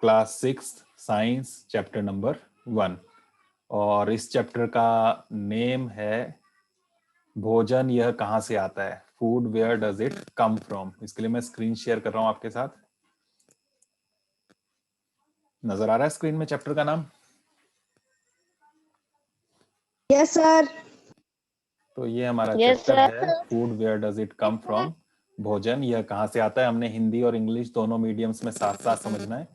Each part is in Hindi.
क्लास 6 साइंस चैप्टर नंबर 1 और इस चैप्टर का नेम है भोजन यह कहाँ से आता है, food where does it come from. इसके लिए मैं स्क्रीन शेयर कर रहा हूं आपके साथ। नजर आ रहा है स्क्रीन में चैप्टर का नाम? Yes sir. तो ये हमारा Yes, चैप्टर sir. है food where does it come from, भोजन यह कहाँ से आता है। हमने हिंदी और इंग्लिश दोनों मीडियम्स में साथ साथ समझना है।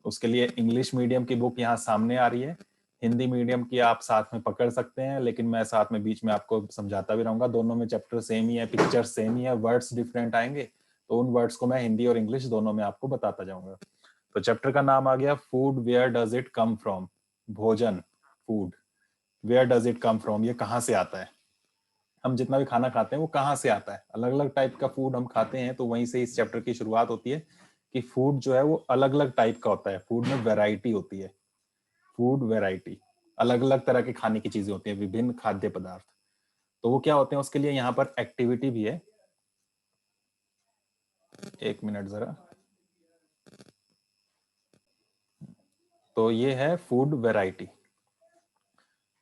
उसके लिए इंग्लिश मीडियम की बुक यहाँ सामने आ रही है, हिंदी मीडियम की आप साथ में पकड़ सकते हैं, लेकिन मैं साथ में बीच में आपको समझाता भी रहूंगा। दोनों में चैप्टर सेम ही है, पिक्चर सेम ही है, वर्ड्स डिफरेंट आएंगे, तो उन वर्ड्स को मैं हिंदी और इंग्लिश दोनों में आपको बताता जाऊंगा। तो चैप्टर का नाम आ गया food where does it come from, भोजन, food where does it come from, ये कहाँ से आता है। हम जितना भी खाना खाते हैं वो कहाँ से आता है, अलग अलग टाइप का फूड हम खाते हैं, तो वहीं से इस चैप्टर की शुरुआत होती है कि फूड जो है वो अलग अलग टाइप का होता है, फूड में वैरायटी होती है, फूड वैरायटी, अलग अलग तरह के खाने की चीजें होती हैं, विभिन्न खाद्य पदार्थ। तो वो क्या होते हैं, उसके लिए यहाँ पर एक्टिविटी भी है। एक मिनट जरा। तो ये है फूड वैरायटी,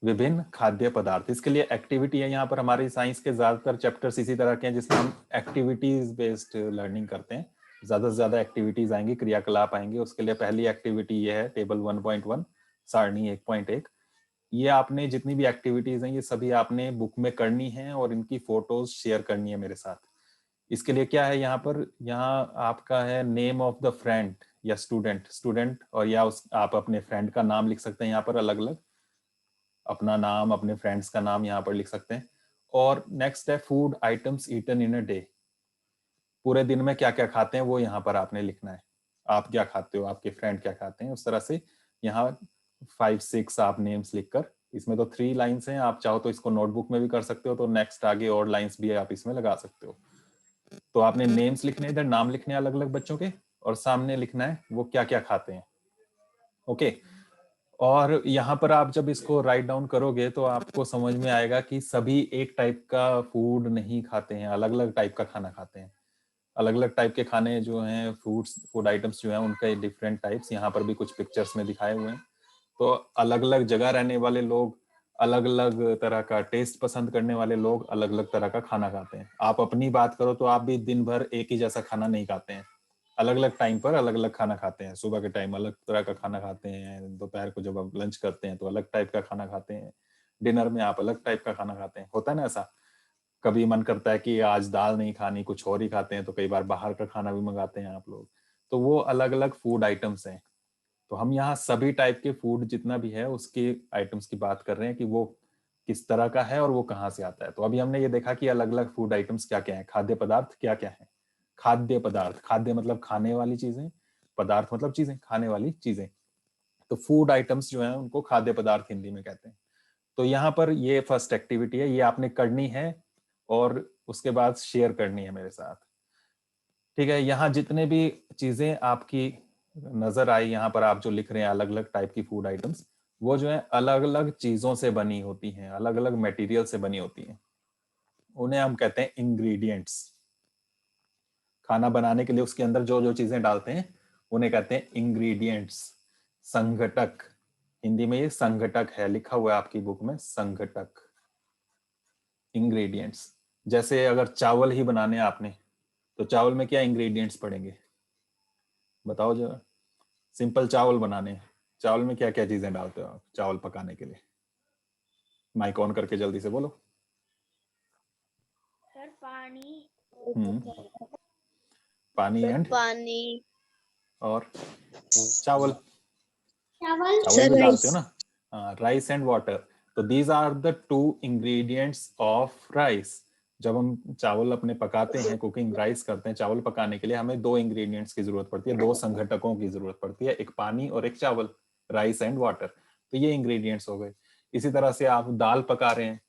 विभिन्न खाद्य पदार्थ। इसके लिए एक्टिविटी है। यहाँ पर हमारी साइंस के ज्यादातर चैप्टर्स इसी तरह के हैं जिसमें हम एक्टिविटीज बेस्ड लर्निंग करते हैं। ज्यादा से ज्यादा एक्टिविटीज आएंगी, क्रियाकलाप आएंगे। उसके लिए पहली एक्टिविटी ये है टेबल 1.1 सारणी 1.1। ये आपने जितनी भी एक्टिविटीज हैं ये सभी आपने बुक में करनी है और इनकी फोटोज शेयर करनी है मेरे साथ। इसके लिए क्या है यहाँ पर, यहाँ आपका है नेम ऑफ द फ्रेंड या स्टूडेंट और या आप अपने फ्रेंड का नाम लिख सकते हैं यहाँ पर, अलग अलग अपना नाम, अपने फ्रेंड्स का नाम यहाँ पर लिख सकते हैं। और नेक्स्ट है food items eaten in a day, पूरे दिन में क्या क्या खाते हैं वो यहाँ पर आपने लिखना है। आप क्या खाते हो, आपके फ्रेंड क्या खाते हैं, उस तरह से यहाँ 5-6 आप नेम्स लिखकर, इसमें तो 3 लाइन्स हैं, आप चाहो तो इसको नोटबुक में भी कर सकते हो, तो नेक्स्ट आगे और लाइन्स भी आप इसमें लगा सकते हो। तो आपने नेम्स लिखने, इधर नाम लिखने अलग अलग बच्चों के, और सामने लिखना है वो क्या क्या खाते हैं। ओके। और यहाँ पर आप जब इसको राइट डाउन करोगे तो आपको समझ में आएगा कि सभी एक टाइप का फूड नहीं खाते हैं, अलग अलग टाइप का खाना खाते हैं। अलग अलग टाइप के खाने जो हैं, फूड आइटम्स जो हैं उनके डिफरेंट टाइप्स यहाँ पर भी कुछ पिक्चर्स में दिखाए हुए हैं। तो अलग अलग जगह रहने वाले लोग, अलग अलग तरह का टेस्ट पसंद करने वाले लोग अलग अलग तरह का खाना खाते हैं। आप अपनी बात करो तो आप भी दिन भर एक ही जैसा खाना नहीं खाते हैं, अलग अलग टाइम पर अलग अलग खाना खाते हैं। सुबह के टाइम अलग तरह का खाना खाते हैं, दोपहर को जब आप लंच करते हैं तो अलग टाइप का खाना खाते हैं, डिनर में आप अलग टाइप का खाना खाते हैं। होता है ना ऐसा, कभी मन करता है कि आज दाल नहीं खानी, कुछ और ही खाते हैं, तो कई बार बाहर का खाना भी मंगाते हैं आप लोग। तो वो अलग अलग फूड आइटम्स हैं। तो हम यहाँ सभी टाइप के फूड जितना भी है उसके आइटम्स की बात कर रहे हैं कि वो किस तरह का है और वो कहाँ से आता है। तो अभी हमने ये देखा कि अलग अलग फूड आइटम्स क्या क्या है, खाद्य पदार्थ क्या क्या है। खाद्य पदार्थ, खाद्य मतलब खाने वाली चीजें, पदार्थ मतलब चीजें, खाने वाली चीजें। तो फूड आइटम्स जो है उनको खाद्य पदार्थ हिंदी में कहते हैं। तो यहाँ पर ये फर्स्ट एक्टिविटी है, ये आपने करनी है और उसके बाद शेयर करनी है मेरे साथ। ठीक है, यहाँ जितने भी चीजें आपकी नजर आई, यहाँ पर आप जो लिख रहे हैं अलग अलग टाइप की फूड आइटम्स, वो जो है अलग अलग चीजों से बनी होती हैं, अलग अलग मटेरियल से बनी होती हैं। उन्हें हम कहते हैं इंग्रेडिएंट्स। खाना बनाने के लिए उसके अंदर जो जो चीजें डालते हैं उन्हें कहते हैं इंग्रेडिएंट्स। संघटक, हिंदी में ये संघटक है, लिखा हुआ है आपकी बुक में संघटक, इंग्रेडिएंट्स। जैसे अगर चावल ही बनाने आपने, तो चावल में क्या इंग्रेडिएंट्स पड़ेंगे बताओ जरा। सिंपल चावल बनाने हैं, चावल में क्या क्या चीजें डालते हो आप चावल पकाने के लिए? माइक ऑन करके जल्दी से बोलो। सर पानी। पानी एंड पानी और चावल, चावल चावल भी डालते हो ना, राइस एंड वाटर। तो these are the 2 ingredients of rice. जब हम चावल अपने पकाते हैं, कुकिंग राइस करते हैं, चावल पकाने के लिए हमें 2 इंग्रेडिएंट्स की जरूरत पड़ती है, 2 संघटकों की जरूरत पड़ती है, एक पानी और एक चावल, राइस एंड वाटर। तो ये इंग्रेडिएंट्स हो गए। इसी तरह से आप दाल पका रहे हैं,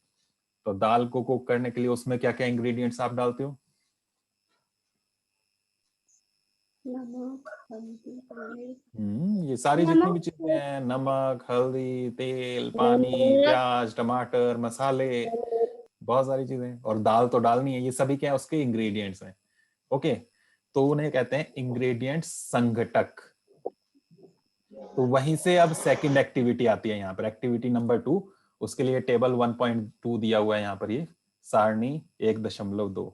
तो दाल को कुक करने के लिए उसमें क्या क्या इंग्रेडिएंट्स आप डालते हो? ये सारी जितनी भी चीजें हैं, नमक, हल्दी, तेल, पानी, प्याज, टमाटर, मसाले, बहुत सारी चीजें, और दाल तो डालनी है। ये सभी क्या है, उसके इंग्रेडिएंट्स हैं। ओके, तो उन्हें कहते हैं इंग्रेडिएंट्स संघटक। तो वहीं से अब सेकंड एक्टिविटी आती है यहाँ पर, एक्टिविटी नंबर 2। उसके लिए टेबल 1.2 दिया हुआ है यहाँ पर, ये सारणी 1.2।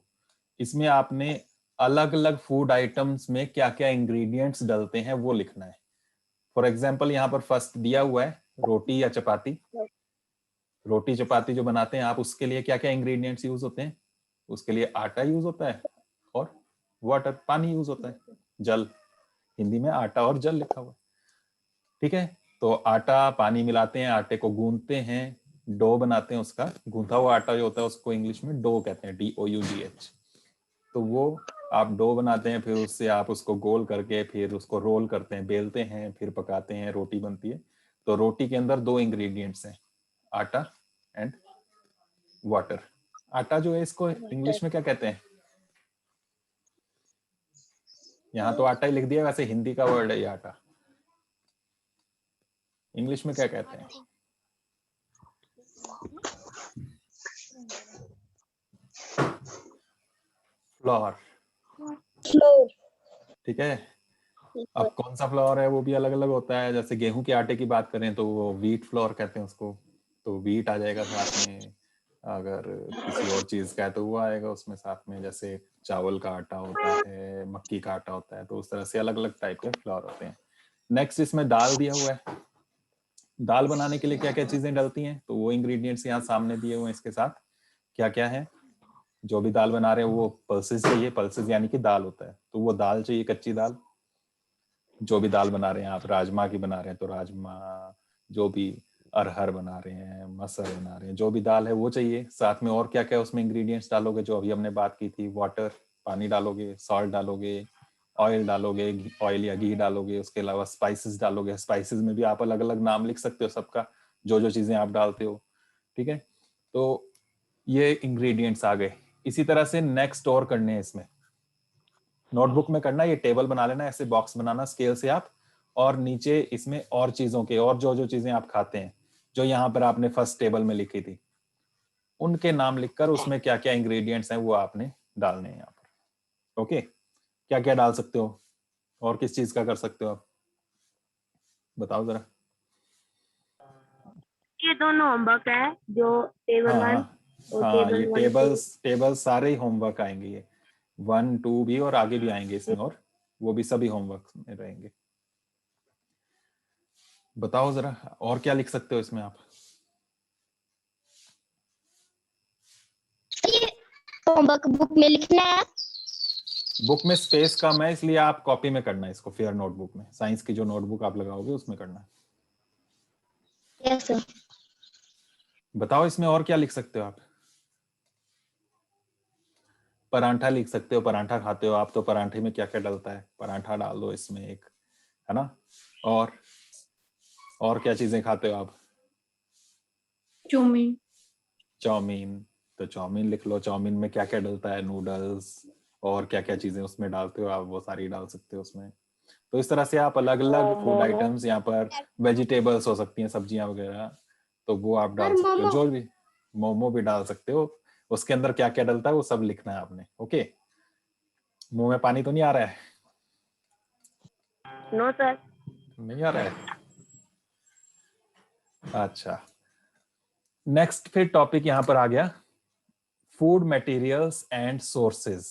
इसमें आपने अलग अलग फूड आइटम्स में क्या क्या इंग्रेडिएंट्स डलते हैं वो लिखना है। फॉर एग्जाम्पल यहाँ पर फर्स्ट दिया हुआ है रोटी या चपाती। रोटी चपाती जो बनाते हैं आप, उसके लिए क्या क्या इंग्रेडिएंट्स यूज होते हैं? उसके लिए आटा यूज होता है और वाटर, पानी यूज होता है, जल। हिंदी में आटा और जल लिखा हुआ है, ठीक है। तो आटा पानी मिलाते हैं, आटे को गूंथते हैं, डो बनाते हैं उसका। गूंथा हुआ आटा जो होता है उसको इंग्लिश में डो कहते हैं, DOUGH। तो वो आप डो बनाते हैं, फिर उससे आप उसको गोल करके फिर उसको रोल करते हैं, बेलते हैं, फिर पकाते हैं, रोटी बनती है। तो रोटी के अंदर 2 इंग्रेडिएंट्स हैं, आटा एंड वाटर। आटा जो है इसको इंग्लिश में क्या कहते हैं? यहाँ तो आटा ही लिख दिया, वैसे हिंदी का वर्ड है ये आटा। इंग्लिश में क्या कहते हैं? फ्लोर। फ्लोर। ठीक है। अब कौन सा फ्लोर है वो भी अलग अलग होता है। जैसे गेहूं के आटे की बात करें तो वो व्हीट फ्लोर कहते हैं उसको, तो व्हीट आ जाएगा साथ में। अगर किसी और चीज का है तो वो आएगा उसमें साथ में। जैसे चावल का आटा होता है, मक्की का आटा होता है, तो उस तरह से अलग अलग टाइप के फ्लोर होते हैं। नेक्स्ट इसमें दाल दिया हुआ है। दाल बनाने के लिए क्या क्या चीजें डलती हैं, तो वो इंग्रेडिएंट्स यहाँ सामने दिए हुए हैं इसके साथ। क्या क्या है? जो भी दाल बना रहे हैं वो पल्सेस चाहिए, पल्सेस यानी कि दाल होता है, तो वो दाल चाहिए, कच्ची दाल। जो भी दाल बना रहे हैं आप, राजमा की बना रहे हैं तो राजमा, जो भी अरहर बना रहे हैं, मसर बना रहे हैं, जो भी दाल है वो चाहिए। साथ में और क्या क्या उसमें इंग्रेडिएंट्स डालोगे जो अभी हमने बात की थी? वाटर, पानी डालोगे, सॉल्ट डालोगे, ऑयल डालोगे, ऑयल या घी डालोगे, उसके अलावा स्पाइसेस डालोगे। स्पाइसेस में भी आप अलग अलग नाम लिख सकते हो सबका, जो जो चीजें आप डालते हो, ठीक है। तो ये इंग्रेडिएंट्स आ गए। इसी तरह से नेक्स्ट और करने हैं इसमें, नोटबुक में करना, ये टेबल बना लेना, ऐसे बॉक्स बनाना स्केल से आप, और नीचे इसमें और चीजों के, और जो जो चीजें आप खाते हैं जो यहाँ पर आपने फर्स्ट टेबल में लिखी थी, उनके नाम लिखकर उसमें क्या क्या इंग्रेडिएंट्स हैं वो आपने डालने हैं यहाँ पर। ओके, क्या क्या डाल सकते हो और किस चीज का कर सकते हो आप, बताओ जरा। ये दोनों होमवर्क है, जो टेबल हाँ 1 हाँ और हाँ, टेबल ये 1 2। टेबल्स सारे ही होमवर्क आएंगे, ये 1 2 भी और आगे भी आएंगे इसमें, और वो भी सभी होमवर्क में रहेंगे। बताओ जरा और क्या लिख सकते हो इसमें आप। होमवर्क बुक में लिखना है। बुक में स्पेस कम है, इसलिए आप कॉपी में करना है इसको, फेयर नोटबुक में, साइंस की जो नोटबुक आप लगाओगे उसमें करना है। Yes sir. बताओ इसमें और क्या लिख सकते हो आप। परांठा लिख सकते हो, परांठा खाते हो आप, तो परांठे में क्या क्या डलता है, परांठा डाल दो इसमें एक, है ना। और क्या चीजें खाते हो आप? चाउमीन। चाउमीन, तो चाउमीन लिख लो। चाउमीन में क्या क्या डलता है? नूडल्स, और क्या क्या चीजें उसमें डालते हो आप, वो सारी डाल सकते हो उसमें। तो इस तरह से आप अलग अलग फूड आइटम्स, यहाँ पर वेजिटेबल्स हो सकती हैं, सब्जियां वगैरह, तो वो आप डाल सकते हो। जो भी, मोमो भी डाल सकते हो। उसके अंदर क्या क्या डलता है वो सब लिखना है आपने। ओके, मुंह में पानी तो नहीं आ रहा है? No sir. नहीं आ रहा है? अच्छा, नेक्स्ट फिर टॉपिक यहाँ पर आ गया, food materials and sources.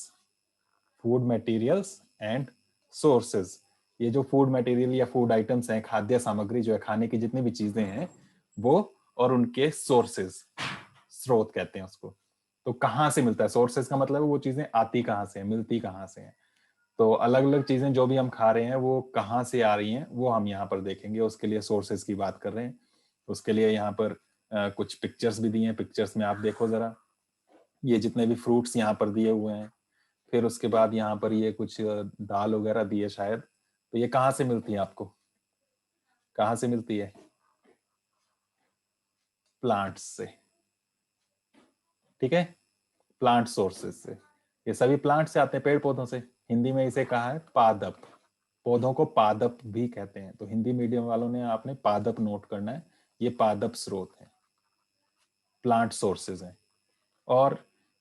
Food materials and sources, ये जो फूड मटेरियल या फूड आइटम्स हैं, खाद्य सामग्री जो है, खाने की जितनी भी चीजें हैं वो, और उनके सोर्सेज, स्रोत कहते हैं उसको। तो कहाँ से मिलता है? सोर्सेज का मतलब है वो चीजें आती कहाँ से हैं, मिलती कहाँ से हैं। तो अलग अलग चीजें जो भी हम खा रहे हैं वो कहाँ से आ रही हैं वो हम यहाँ पर देखेंगे, उसके लिए सोर्सेज की बात कर रहे हैं। उसके लिए यहाँ पर कुछ पिक्चर्स भी दिए हैं। पिक्चर्स में आप देखो जरा, ये जितने भी फ्रूट्स यहाँ पर दिए हुए हैं, फिर उसके बाद यहाँ पर ये कुछ दाल वगैरह दी है शायद, तो ये कहाँ से मिलती है आपको? कहाँ से मिलती है? प्लांट्स से, ठीक है, प्लांट सोर्सेज से। ये सभी प्लांट से आते हैं, पेड़ पौधों से। हिंदी में इसे कहा है पादप, पौधों को पादप भी कहते हैं। तो हिंदी मीडियम वालों ने आपने पादप नोट करना है, ये पादप स्रोत है, प्लांट सोर्सेज हैं। और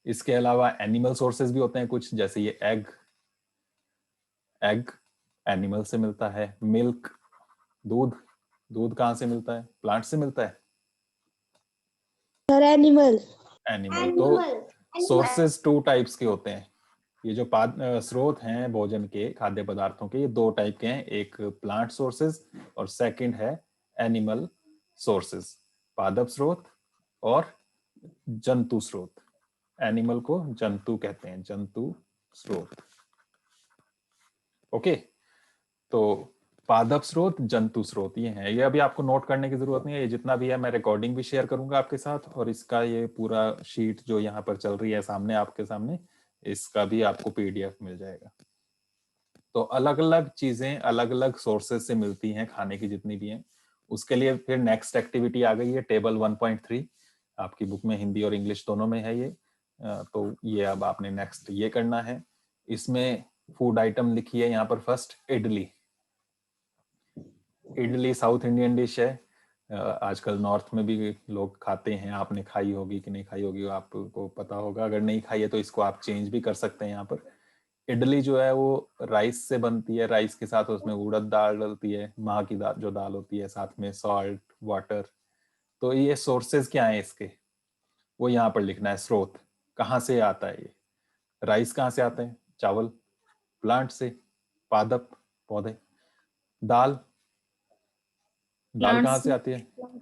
इसके अलावा एनिमल सोर्सेज भी होते हैं कुछ, जैसे ये एग, एनिमल से मिलता है। मिल्क दूध, दूध कहाँ से मिलता है? प्लांट से मिलता है। Sir animal. एनिमल। तो सोर्सेज 2 टाइप्स के होते हैं। ये जो स्रोत हैं भोजन के, खाद्य पदार्थों के, ये 2 टाइप के हैं, एक प्लांट सोर्सेज और सेकंड है एनिमल सोर्सेज, पादप स्रोत और जंतु स्रोत। एनिमल को जंतु कहते हैं, जंतु स्रोत। ओके, तो पादप स्रोत, जंतु स्रोत ये है। ये अभी आपको नोट करने की जरूरत नहीं है, ये जितना भी है मैं रिकॉर्डिंग भी शेयर करूंगा आपके साथ, और इसका ये पूरा शीट जो यहाँ पर चल रही है सामने आपके सामने, इसका भी आपको पीडीएफ मिल जाएगा। तो अलग अलग चीजें अलग अलग सोर्सेज से मिलती हैं, खाने की जितनी भी हैं। उसके लिए फिर नेक्स्ट एक्टिविटी आ गई है, टेबल 1.3 आपकी बुक में हिंदी और इंग्लिश दोनों में है ये। तो ये अब आपने नेक्स्ट ये करना है। इसमें फूड आइटम लिखी है यहाँ पर first, idli. Idli south Indian dish है, आजकल नॉर्थ में भी लोग खाते हैं। आपने खाई होगी कि नहीं खाई होगी आपको पता होगा, अगर नहीं खाई है तो इसको आप चेंज भी कर सकते हैं यहाँ पर। इडली जो है वो राइस से बनती है, राइस के साथ उसमें उड़द दाल डलती है, माह की दाल जो दाल होती है, साथ में सॉल्ट, वाटर। तो ये सोर्सेज क्या है इसके, वो यहाँ पर लिखना है। स्रोत कहाँ से आता है ये, राइस कहाँ से आता है, चावल, प्लांट से, पादप पौधे, दाल, दाल कहाँ से आती है,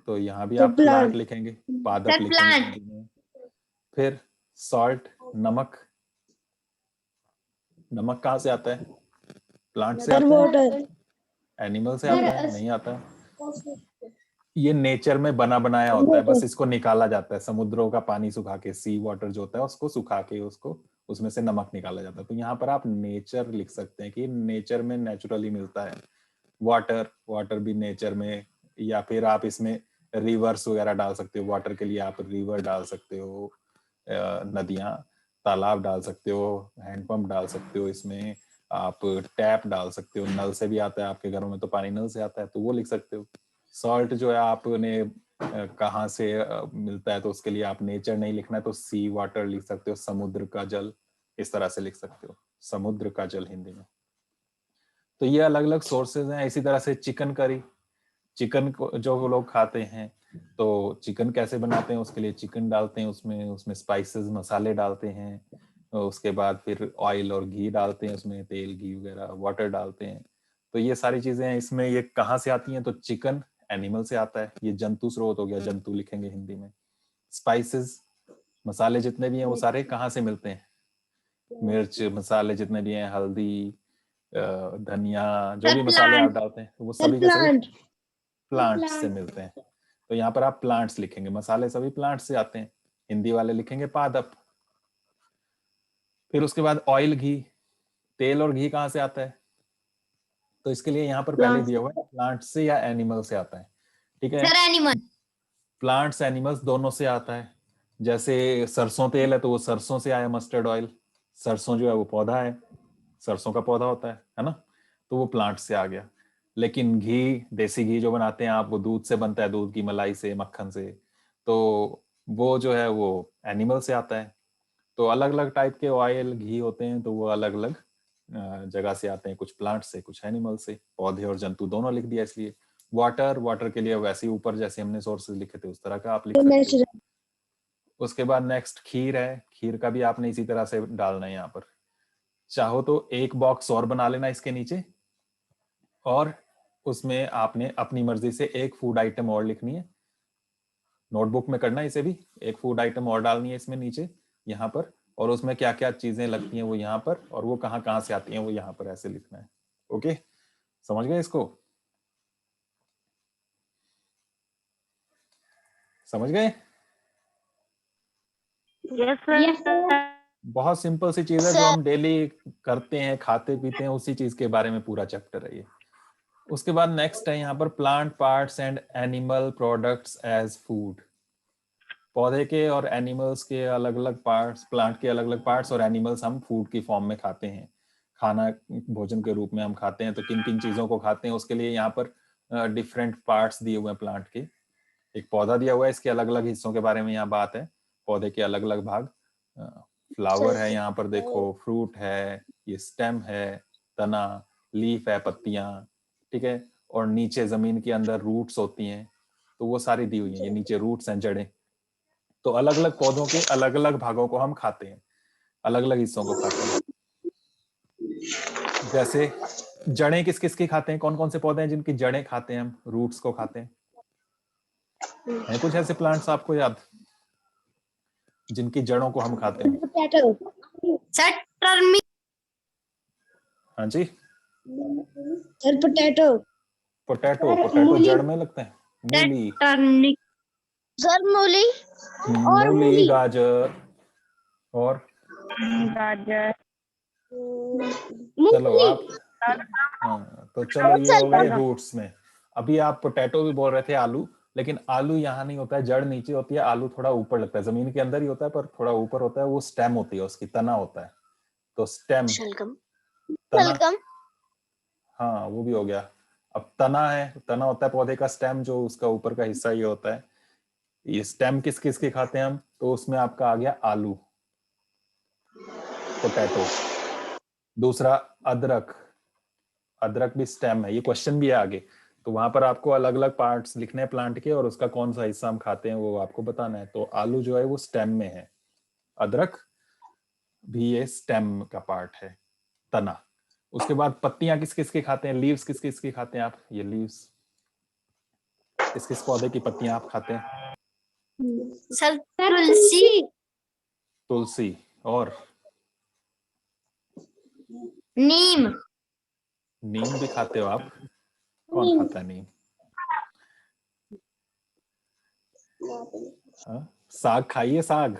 तो यहाँ भी तो आप प्लांट प्लांट। लिखेंगे, पादप सर, लिखेंगे plant। हिंदी में। फिर सॉल्ट, नमक, नमक कहाँ से आता है, प्लांट से सर आता है, वाटर। एनिमल से आता है, नहीं आता है। ये नेचर में बना बनाया होता है, बस इसको निकाला जाता है, समुद्रों का पानी सुखा के, सी वाटर जो होता है उसको सुखा के उसको उसमें से नमक निकाला जाता है। तो यहाँ पर आप नेचर लिख सकते हैं कि नेचर में नेचुरली मिलता है। वाटर, वाटर भी नेचर में, या फिर आप इसमें रिवर्स वगैरह डाल सकते हो, वाटर के लिए आप रिवर डाल सकते हो, नदियां, तालाब डाल सकते हो, हैंडपंप डाल सकते हो, इसमें आप टैप डाल सकते हो, नल से भी आता है, आपके घरों में तो पानी नल से आता है, तो वो लिख सकते हो। सॉल्ट जो है आपने कहाँ से मिलता है, तो उसके लिए आप नेचर नहीं लिखना है तो सी वाटर लिख सकते हो, समुद्र का जल, इस तरह से लिख सकते हो, समुद्र का जल हिंदी में। तो ये अलग अलग सोर्सेज हैं। इसी तरह से चिकन करी, चिकन को जो लोग खाते हैं, तो चिकन कैसे बनाते हैं, उसके लिए चिकन डालते हैं, उसमें उसमें स्पाइसेस, मसाले डालते हैं, उसके बाद फिर ऑयल और घी डालते हैं, उसमें तेल घी वगैरह, वाटर डालते हैं। तो ये सारी चीजें हैं इसमें। ये कहाँ से आती हैं, तो चिकन एनिमल से आता है, ये जंतु स्रोत हो गया, जंतु लिखेंगे हिंदी में। स्पाइसेस, मसाले जितने भी हैं वो सारे कहाँ से मिलते हैं, मिर्च मसाले जितने भी हैं, हल्दी, धनिया, जो भी मसाले आप डालते हैं वो सभी के सभी प्लांट से मिलते हैं। तो यहाँ पर आप प्लांट्स लिखेंगे, मसाले सभी प्लांट से आते हैं, हिंदी वाले लिखेंगे पादप। फिर उसके बाद ऑयल, घी, तेल और घी कहाँ से आता है, तो इसके लिए यहाँ पर पहले दिया हुआ है प्लांट से या एनिमल से आता है। ठीक है, सर, एनिमल। प्लांट्स एनिमल्स दोनों से आता है। जैसे सरसों तेल है तो वो सरसों से आया, मस्टर्ड ऑयल, सरसों जो है वो पौधा है, सरसों का पौधा होता है ना, तो वो प्लांट से आ गया। लेकिन घी, देसी घी जो बनाते हैं आप, वो दूध से बनता है, दूध की मलाई से, मक्खन से, तो वो जो है वो एनिमल से आता है। तो अलग अलग टाइप के ऑयल, घी होते हैं, तो वो अलग अलग जगह से आते हैं, कुछ प्लांट से, कुछ एनिमल से। पौधे और जंतु दोनों लिख दिया इसलिए। वाटर, वाटर के लिए वैसे ही ऊपर जैसे हमने सोर्सेज लिखे थे उस तरह का आप लिख सकते हो। उसके बाद नेक्स्ट खीर है, खीर का भी आपने इसी तरह से डालना है यहाँ पर। चाहो तो एक बॉक्स और बना लेना इसके नीचे, और उसमें आपने अपनी मर्जी से एक फूड आइटम और लिखनी है, नोटबुक में करना है इसे भी, एक फूड आइटम और डालनी है इसमें नीचे यहाँ पर, और उसमें क्या क्या चीजें लगती हैं वो यहाँ पर, और वो कहाँ कहाँ से आती हैं वो यहाँ पर ऐसे लिखना है। ओके, समझ गए इसको, समझ गए? Yes Yes, sir. sir। बहुत सिंपल सी चीज है जो हम डेली करते हैं, खाते पीते हैं, उसी चीज के बारे में पूरा चैप्टर है ये। उसके बाद नेक्स्ट है यहाँ पर plant parts and animal products as food. पौधे के और एनिमल्स के अलग अलग पार्ट्स, प्लांट के अलग अलग पार्ट्स और एनिमल्स हम फूड की फॉर्म में खाते हैं, खाना भोजन के रूप में हम खाते हैं। तो किन किन चीजों को खाते हैं उसके लिए यहाँ पर डिफरेंट पार्ट्स दिए हुए हैं प्लांट के। एक पौधा दिया हुआ है, इसके अलग अलग हिस्सों के बारे में यहाँ बात है, पौधे के अलग अलग भाग। फ्लावर है यहाँ पर देखो, फ्रूट है, ये स्टेम है, तना, लीफ है, पत्तियां, ठीक है, और नीचे जमीन के अंदर रूट्स होती हैं, तो वो सारी दी हुई हैं। ये नीचे रूट्स हैं, जड़ें। तो अलग अलग पौधों के अलग अलग भागों को हम खाते हैं, अलग अलग हिस्सों को खाते हैं। जैसे जड़ें किस किस की खाते हैं? कौन कौन से पौधे हैं जिनकी जड़ें खाते हैं हम, रूट्स को खाते हैं? हैं कुछ ऐसे प्लांट्स आपको याद जिनकी जड़ों को हम खाते हैं? पोटैटो। सर टर्मी हाँ जी, sir potato. Potato. Sir, potato मूली। जड़ में लगते हैं। मूली। टर्निक। सर मूली। और मूली, मूली। गाजर और गाजर। चलो मूंगफली। आप, हाँ तो चलो ये हो गए रूट्स में। अभी आप पोटैटो भी बोल रहे थे, आलू, लेकिन आलू यहाँ नहीं होता है, जड़ नीचे होती है, आलू थोड़ा ऊपर लगता है, जमीन के अंदर ही होता है पर थोड़ा ऊपर होता है, वो स्टेम होती है उसकी, तना होता है। तो स्टेम, शलगम। तना, शलगम। हाँ वो भी हो गया। अब तना है, तना होता है पौधे का, स्टेम जो उसका ऊपर का हिस्सा ये होता है। ये स्टेम किस किस के खाते हैं हम? तो उसमें आपका आ गया आलू, पोटैटो। दूसरा अदरक, अदरक भी स्टेम है, ये क्वेश्चन भी है आगे, तो वहां पर आपको अलग अलग पार्ट्स लिखने हैं प्लांट के और उसका कौन सा हिस्सा हम खाते हैं वो आपको बताना है। तो आलू जो है वो स्टेम में है, अदरक भी ये स्टेम का पार्ट है, तना। उसके बाद पत्तियां किस किस की खाते हैं? लीव्स किस किस की खाते हैं आप? ये लीव्स किस किस पौधे की पत्तियां आप खाते हैं? सर तुलसी तुलसी। और नीम नीम भी खाते हो आप? कौन खाता है नीम? हाँ? साग खाइए, साग।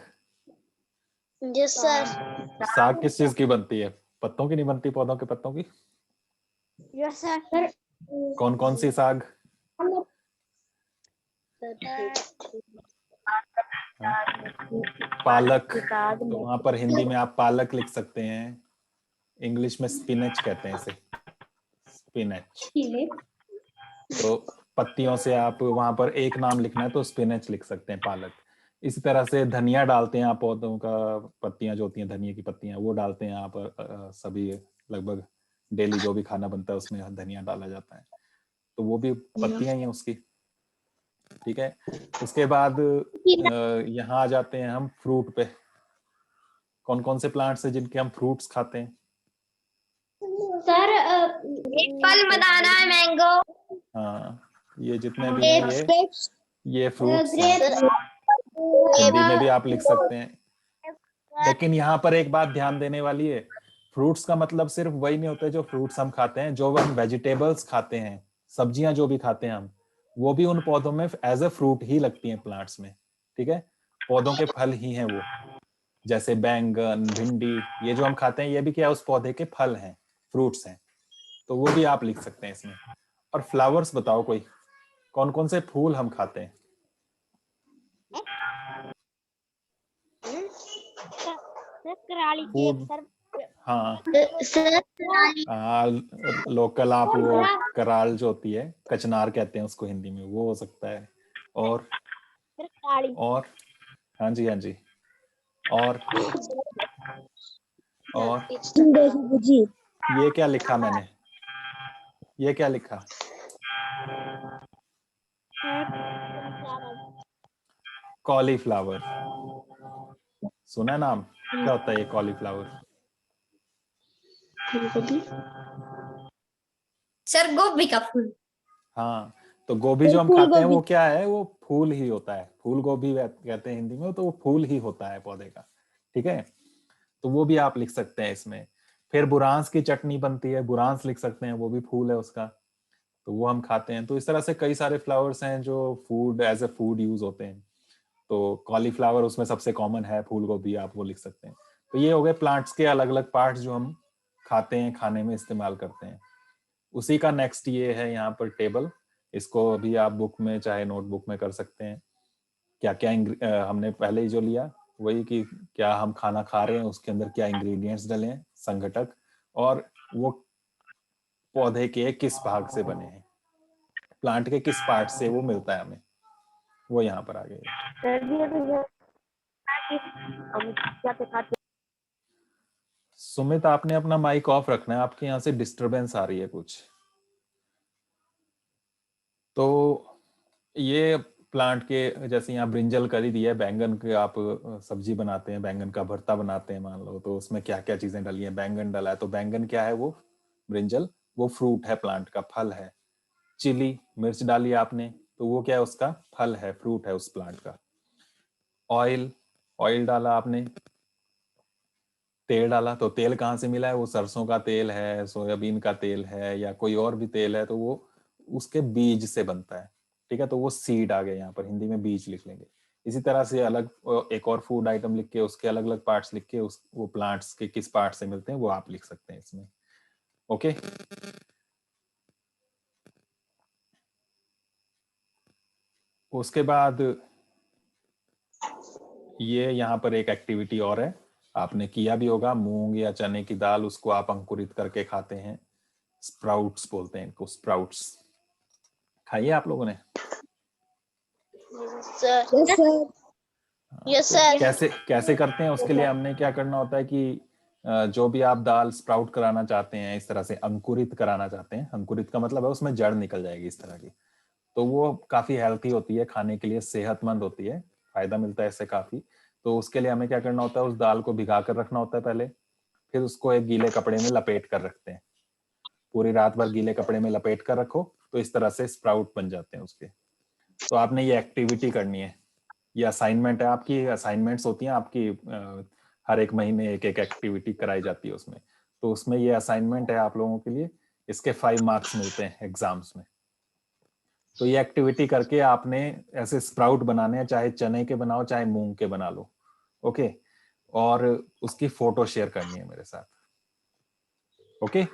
Yes sir. साग किस चीज की बनती है? पत्तों की नहीं बनती, पौधों के पत्तों की? Yes sir. कौन कौन सी साग? पालक। तो वहां पर हिंदी में आप पालक लिख सकते हैं, इंग्लिश में स्पिनच कहते हैं इसे, स्पिनच। तो पत्तियों से आप वहां पर एक नाम लिखना है तो स्पिनच लिख सकते हैं, पालक। इसी तरह से धनिया डालते हैं आप, पौधों का पत्तियां जो होती हैं, धनिया की पत्तियां, वो डालते हैं आप। सभी लगभग डेली जो भी खाना बनता है उसमें धनिया डाला जाता है, तो वो भी पत्तियां ही हैं उसकी। ठीक है। उसके बाद यहाँ आ जाते हैं हम फ्रूट पे। कौन कौन से प्लांट्स हैं जिनके हम फ्रूट्स खाते हैं? सर एप्पल बनाना है मैंगो हाँ, ये जितने भी हैं ये फ्रूट्स हैं। ग्रेप्स। हिंदी में भी आप लिख सकते हैं, लेकिन यहाँ पर एक बात ध्यान देने वाली है, फ्रूट्स का मतलब सिर्फ वही नहीं होता है जो फ्रूट्स हम खाते हैं, जो हम वेजिटेबल्स खाते हैं, सब्जियां जो भी खाते हैं हम, वो भी उन पौधों में एज अ फ्रूट ही लगती हैं प्लांट्स में। ठीक है, पौधों के फल ही हैं वो। जैसे बैंगन, भिंडी, ये जो हम खाते हैं ये भी क्या, उस पौधे के फल हैं, फ्रूट्स हैं। तो वो भी आप लिख सकते हैं इसमें। और फ्लावर्स बताओ कोई, कौन कौन से फूल हम खाते हैं? कराली फूल, हाँ सर लोकल आप वो कराल जो होती है, कचनार कहते हैं उसको हिंदी में, वो हो सकता है। और हाँ जी, हाँ जी। और ये क्या लिखा मैंने, ये क्या लिखा? कॉलीफ्लावर। सुना है नाम? क्या होता है ये कॉलीफ्लावर? सर गोभी का फूल हाँ, तो गोभी जो हम खाते हैं वो क्या है, वो फूल ही होता है, फूल गोभी कहते हैं हिंदी में, तो वो फूल ही होता है पौधे का। ठीक है, तो वो भी आप लिख सकते हैं इसमें। फिर बुरांस की चटनी बनती है, बुरांस लिख सकते हैं, वो भी फूल है उसका, तो वो हम खाते हैं। तो इस तरह से कई सारे फ्लावर्स हैं जो food, as a food use होते हैं। तो कॉलीफ्लावर उसमें सबसे कॉमन है, फूल गोभी आप वो लिख सकते हैं। तो ये हो गए प्लांट्स के अलग अलग पार्ट्स जो हम खाते हैं, खाने में इस्तेमाल करते हैं। उसी का नेक्स्ट ये है यहाँ पर टेबल, इसको अभी आप बुक में चाहे नोटबुक में कर सकते हैं। क्या क्या हमने पहले ही जो लिया वही, कि क्या हम खाना खा रहे हैं उसके अंदर क्या इंग्रेडिएंट्स डले हैं, संघटक, और वो पौधे के किस भाग से बने हैं, प्लांट के किस पार्ट से वो मिलता है हमें, वो यहाँ पर आ गए। सुमित, आपने अपना माइक ऑफ रखना है, आपके यहाँ से डिस्टरबेंस आ रही है कुछ। तो ये प्लांट के, जैसे यहाँ ब्रिंजल कर ही दिया है, बैंगन के आप सब्जी बनाते हैं, बैंगन का भरता बनाते हैं मान लो, तो उसमें क्या क्या चीजें डली हैं, बैंगन डला है, तो बैंगन क्या है, वो ब्रिंजल वो फ्रूट है, प्लांट का फल है। चिली मिर्च डाली आपने, तो वो क्या है, उसका फल है, फ्रूट है उस प्लांट का। ऑयल ऑयल डाला आपने, तेल डाला, तो तेल कहाँ से मिला है, वो सरसों का तेल है, सोयाबीन का तेल है, या कोई और भी तेल है, तो वो उसके बीज से बनता है। ठीक है, तो वो सीड आ गए, यहाँ पर हिंदी में बीज लिख लेंगे। इसी तरह से अलग एक और फूड आइटम लिख के उसके अलग अलग पार्ट्स लिख के उस वो प्लांट्स के किस पार्ट से मिलते हैं वो आप लिख सकते हैं इसमें। ओके, उसके बाद ये यहाँ पर एक एक्टिविटी और है, आपने किया भी होगा, मूंग या चने की दाल, उसको आप अंकुरित करके खाते हैं, स्प्राउट्स बोलते हैं इनको, स्प्राउट्स खाइए आप लोगों ने। Yes sir. कैसे कैसे करते हैं, उसके लिए हमने क्या करना होता है कि जो भी आप दाल स्प्राउट कराना चाहते हैं, इस तरह से अंकुरित कराना चाहते हैं, अंकुरित का मतलब है उसमें जड़ निकल जाएगी इस तरह की, तो वो काफी हेल्थी होती है, खाने के लिए सेहतमंद होती है, फायदा मिलता है इससे काफी। तो उसके लिए हमें क्या करना होता है, उस दाल को भिगा कर रखना होता है पहले, फिर उसको एक गीले कपड़े में लपेट कर रखते हैं, पूरी रात भर गीले कपड़े में लपेट कर रखो, तो इस तरह से स्प्राउट बन जाते हैं उसके। तो आपने ये एक्टिविटी करनी है, ये असाइनमेंट है आपकी, असाइनमेंट्स होती हैं आपकी, हर एक महीने एक एक एक्टिविटी कराई जाती है उसमें, तो उसमें ये असाइनमेंट है आप लोगों के लिए, इसके 5 मार्क्स मिलते हैं एग्जाम्स में। तो ये एक्टिविटी करके आपने ऐसे स्प्राउट बनाने हैं, चाहे चने के बनाओ चाहे मूंग के बना लो, ओके, और उसकी फोटो शेयर करनी है मेरे साथ। ओके,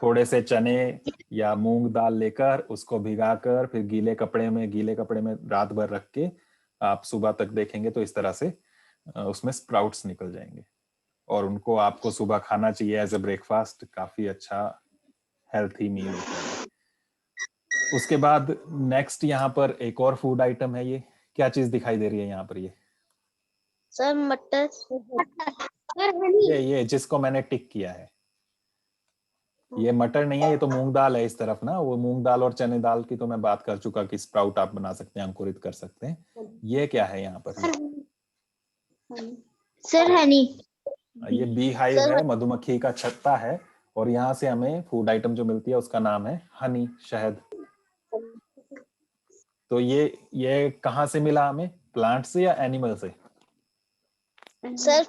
थोड़े से चने या मूंग दाल लेकर उसको भिगाकर फिर गीले कपड़े में रात भर रख के आप सुबह तक देखेंगे तो इस तरह से उसमें स्प्राउट्स निकल जाएंगे, और उनको आपको सुबह खाना चाहिए एज ए ब्रेकफास्ट, काफी अच्छा हेल्थी मील होता है। उसके बाद नेक्स्ट यहाँ पर एक और फूड आइटम है, ये क्या चीज दिखाई दे रही है यहाँ पर, ये सर मटर। सर हनी। ये जिसको मैंने टिक किया है, ये मटर नहीं है, ये तो मूंग दाल है इस तरफ ना, वो मूंग दाल और चने दाल की तो मैं बात कर चुका कि स्प्राउट आप बना सकते हैं, अंकुरित कर सकते हैं। ये क्या है यहाँ पर, सर हनी। ये बी हाइव है, मधुमक्खी का छत्ता है, और यहाँ से हमें फूड आइटम जो मिलती है उसका नाम है हनी, शहद। तो ये कहाँ से मिला हमें, प्लांट से या एनिमल से? सर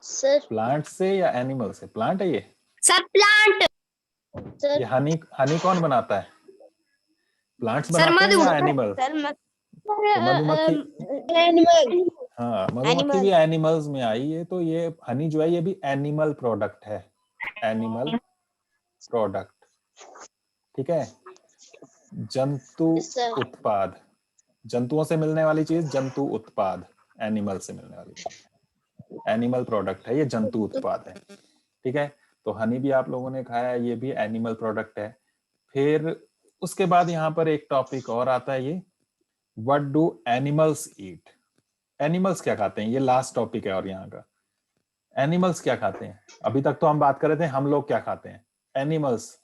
सर प्लांट से या एनिमल से? प्लांट है ये। Sir plant. ये हनी कौन बनाता है, प्लांट्स सर बनाते हैं मधु। या एनिमल? तो मधुमक्खी, एनिमल। हाँ मधुमक्खी भी एनिमल्स में आई है, तो ये हनी जो है ये भी एनिमल प्रोडक्ट है, एनिमल प्रोडक्ट, ठीक है, जंतु उत्पाद, जंतुओं से मिलने वाली चीज जंतु उत्पाद, एनिमल से मिलने वाली चीज एनिमल प्रोडक्ट है, ये जंतु उत्पाद है, ठीक है। तो हनी भी आप लोगों ने खाया है, ये भी एनिमल प्रोडक्ट है। फिर उसके बाद यहाँ पर एक टॉपिक और आता है, ये what do animals eat, animals क्या खाते हैं, ये लास्ट टॉपिक है और यहाँ का, एनिमल्स क्या खाते हैं। अभी तक तो हम बात कर रहे थे हम लोग क्या खाते हैं, एनिमल्स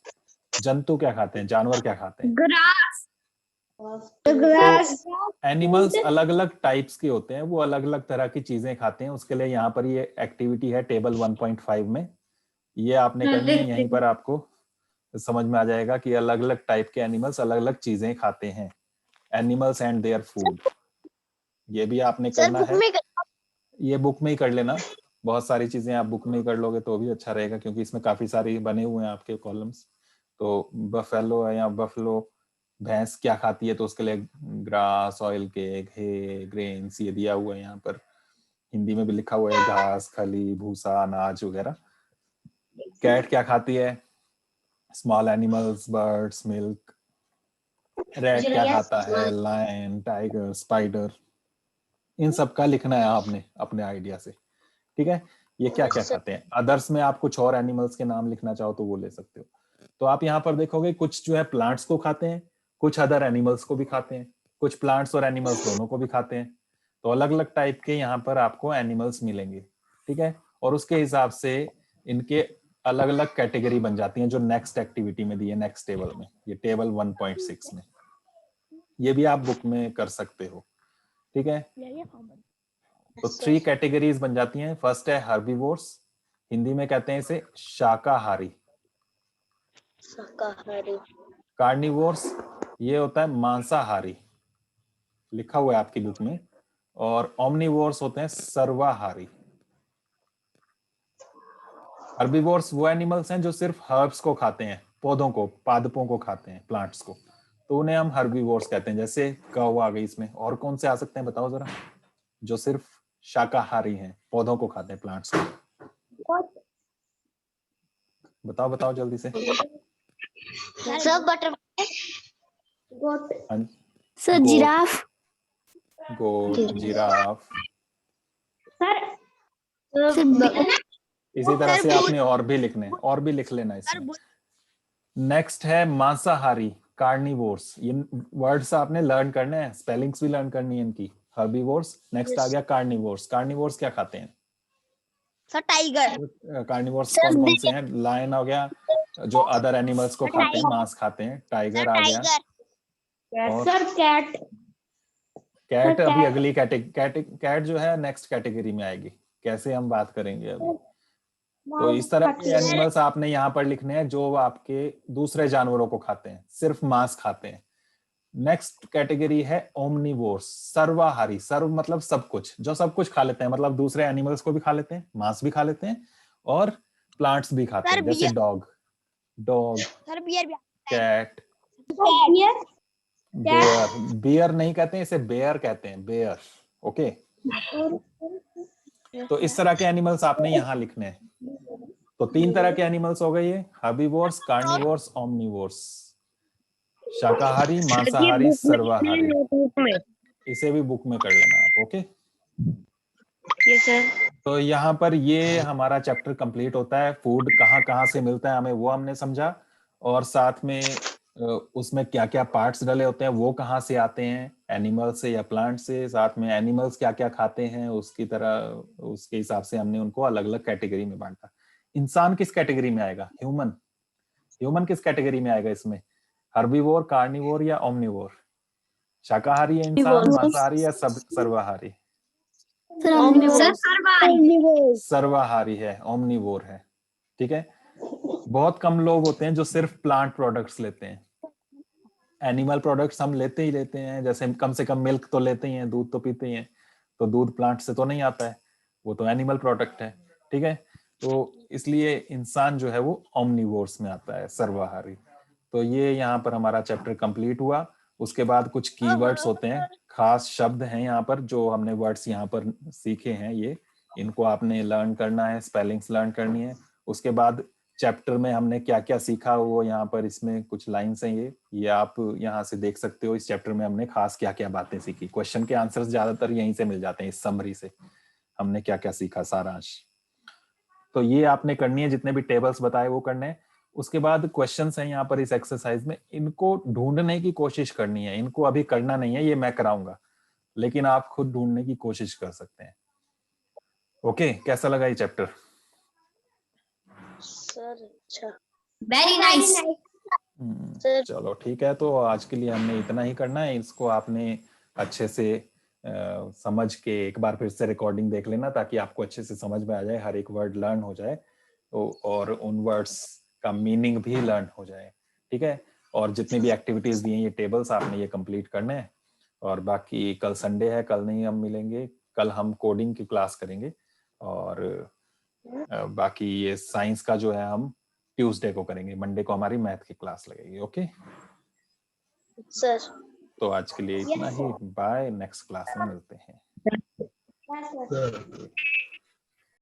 जंतु क्या खाते हैं, जानवर क्या खाते हैं। ग्रास। एनिमल्स अलग अलग टाइप्स के होते हैं, वो अलग अलग तरह की चीजें खाते हैं, उसके लिए यहाँ पर ये एक्टिविटी है टेबल 1.5 में, ये आपने करनी है, यहीं पर आपको समझ में आ जाएगा कि अलग अलग टाइप के एनिमल्स अलग अलग चीजें खाते हैं, एनिमल्स एंड देयर फूड, ये भी आपने करना है। ये बुक में ही कर लेना, बहुत सारी चीजें आप बुक में ही कर लोगे तो भी अच्छा रहेगा, क्योंकि इसमें काफी सारी बने हुए हैं आपके कॉलम्स। तो बफेलो है या बफलो, भैंस क्या खाती है, तो उसके लिए ग्रास, ऑयल केक, हे, ग्रेन्स, ये दिया हुआ है यहाँ पर, हिंदी में भी लिखा हुआ है घास, खली, भूसा, अनाज वगैरह। कैट क्या खाती है, small animals, birds, milk. Rat क्या खाता है, लायन, टाइगर, स्पाइडर, इन सब का लिखना है आपने अपने आइडिया से, ठीक है। ये क्या क्या खाते हैं, अदर्स में आप कुछ और एनिमल्स के नाम लिखना चाहो तो वो ले सकते हो। तो आप यहाँ पर देखोगे कुछ जो है प्लांट्स को खाते हैं, कुछ अदर एनिमल्स को भी खाते हैं, कुछ प्लांट्स और एनिमल्स दोनों को भी खाते हैं, तो अलग अलग टाइप के यहाँ पर आपको एनिमल्स मिलेंगे, ठीक है। और उसके हिसाब से इनके अलग अलग कैटेगरी बन जाती हैं जो नेक्स्ट एक्टिविटी में दी है, नेक्स्ट टेबल में, ये टेबल 1.6 में। ये भी आप बुक में कर सकते हो, ठीक है। तो 3 कैटेगरीज बन जाती हैं। फर्स्ट है हर्बीवोर्स, हिंदी में कहते हैं इसे शाकाहारी। शाकाहारी। कार्निवोर्स, ये होता है मांसाहारी, लिखा हुआ है आपकी बुक में। और ओमनिवोर्स होते हैं सर्वाहारी। हर्बीवोर्स वो एनिमल्स हैं जो सिर्फ हर्ब्स को खाते हैं, पौधों को, पादपों को खाते हैं, प्लांट्स को, तो उन्हें हम हर्बीवोर्स कहते हैं। जैसे गौ आ गई इसमें, और कौन से आ सकते हैं बताओ जरा, जो सिर्फ शाकाहारी हैं, पौधों को खाते हैं, प्लांट्स को। बताओ बताओ जल्दी से। सब बटरफ्लाई। सर गोट, जिराफ। गोट, जिराफ। सर इसी तरह से आपने और भी लिखने हैं, और भी लिख लेना इसमें। नेक्स्ट है मांसाहारी, कार्निवोर्स। ये वर्ड्स आपने लर्न करने हैं, स्पेलिंग्स भी लर्न करनी है इनकी। हर्बीवोर्स, नेक्स्ट आ गया कार्निवोर्स। कार्निवोर्स क्या खाते हैं? Sir tiger. कार्निवोर्स कौन कौन से हैं? लायन हो गया, जो अदर एनिमल्स को खाते हैं, मांस खाते हैं। टाइगर आ गया। और सर कैट। कैट अभी अगली कैटेगरी, कैट जो है नेक्स्ट कैटेगरी में आएगी, कैसे हम बात करेंगे अभी। तो इस तरह के एनिमल्स आपने यहाँ पर लिखने हैं जो आपके दूसरे जानवरों को खाते हैं, सिर्फ मांस खाते हैं। नेक्स्ट कैटेगरी है ओमनिवोर्स, सर्वाहारी। सर्व मतलब सब कुछ, जो सब कुछ खा लेते हैं, मतलब दूसरे एनिमल्स को भी खा लेते हैं, मांस भी खा लेते हैं, और प्लांट्स भी खाते हैं, जैसे डॉग, कैट, बेयर। बियर नहीं कहते हैं इसे, बेयर कहते हैं, बेयर। ओके, तो इस तरह के एनिमल्स आपने यहाँ लिखने हैं। तो 3 तरह के एनिमल्स हो गए ये, हर्बीवोर्स, कार्निवोर्स, ओमनिवोर्स। शाकाहारी, मांसाहारी, सर्वाहारी। इसे भी बुक में कर लेना आप। Okay, yes sir. तो यहाँ पर ये हमारा चैप्टर कंप्लीट होता है। फूड कहाँ कहाँ से मिलता है हमें, वो हमने समझा, और साथ में उसमें क्या क्या पार्ट्स डले होते हैं, वो कहाँ से आते हैं, एनिमल से या प्लांट से, साथ में एनिमल्स क्या क्या खाते हैं, उसकी तरह उसके हिसाब से हमने उनको अलग अलग कैटेगरी में बांटा। इंसान किस कैटेगरी में आएगा? ह्यूमन। ह्यूमन किस कैटेगरी में आएगा इसमें? हर्बीवोर, कार्निवोर या ओमनिवोर? शाकाहारी है इंसान, मांसाहारी या सर्वाहारी? सर्वाहारी है, ओमनिवोर है, ठीक है। बहुत कम लोग होते हैं जो सिर्फ प्लांट प्रोडक्ट्स लेते हैं। एनिमल प्रोडक्ट्स हम लेते ही लेते हैं, जैसे कम से कम मिल्क तो लेते ही हैं, दूध तो पीते ही हैं, तो दूध प्लांट से तो नहीं आता है, वो तो एनिमल प्रोडक्ट है, ठीक है। तो इसलिए इंसान जो है वो ओमनिवोर्स में आता है, सर्वाहारी। तो ये यहाँ पर हमारा चैप्टर कंप्लीट हुआ। उसके बाद कुछ कीवर्ड्स होते हैं, खास शब्द हैं यहाँ पर, जो हमने वर्ड्स यहाँ पर सीखे हैं, ये इनको आपने लर्न करना है, स्पेलिंग्स लर्न करनी है। उसके बाद चैप्टर में हमने क्या क्या सीखा वो यहाँ पर इसमें कुछ लाइन्स हैं, ये आप यहाँ से देख सकते हो। इस चैप्टर में हमने खास क्या क्या बातें सीखी, क्वेश्चन के आंसर्स ज्यादातर यहीं से मिल जाते हैं, इस समरी से हमने क्या क्या सीखा, सारांश। तो ये आपने करनी है, जितने भी टेबल्स बताए वो करने हैं। उसके बाद क्वेश्चंस हैं यहाँ पर इस एक्सरसाइज में, इनको ढूंढने की कोशिश करनी है। इनको अभी करना नहीं है, ये मैं कराऊंगा, लेकिन आप खुद ढूंढने की कोशिश कर सकते हैं। ओके, कैसा लगा ये चैप्टर? सर अच्छा, वेरी नाइस। चलो ठीक है, तो आज के लिए हमने इतना ही करना है। इसको आपने अच्छे से समझ के एक बार फिर से रिकॉर्डिंग देख लेना, ताकि आपको अच्छे से समझ में आ जाए, हर एक वर्ड लर्न हो जाए, और उन वर्ड्स का मीनिंग भी लर्न हो जाए, ठीक है। और जितनी भी एक्टिविटीज दी हैं, ये टेबल्स आपने ये कंप्लीट करने हैं। और बाकी कल संडे है, कल नहीं हम मिलेंगे, कल हम कोडिंग की क्लास करेंगे, और बाकी ये साइंस का जो है हम ट्यूसडे को करेंगे, मंडे को हमारी मैथ की क्लास लगेगी। Okay sir. तो आज के लिए इतना ही, बाय, नेक्स्ट क्लास में मिलते हैं।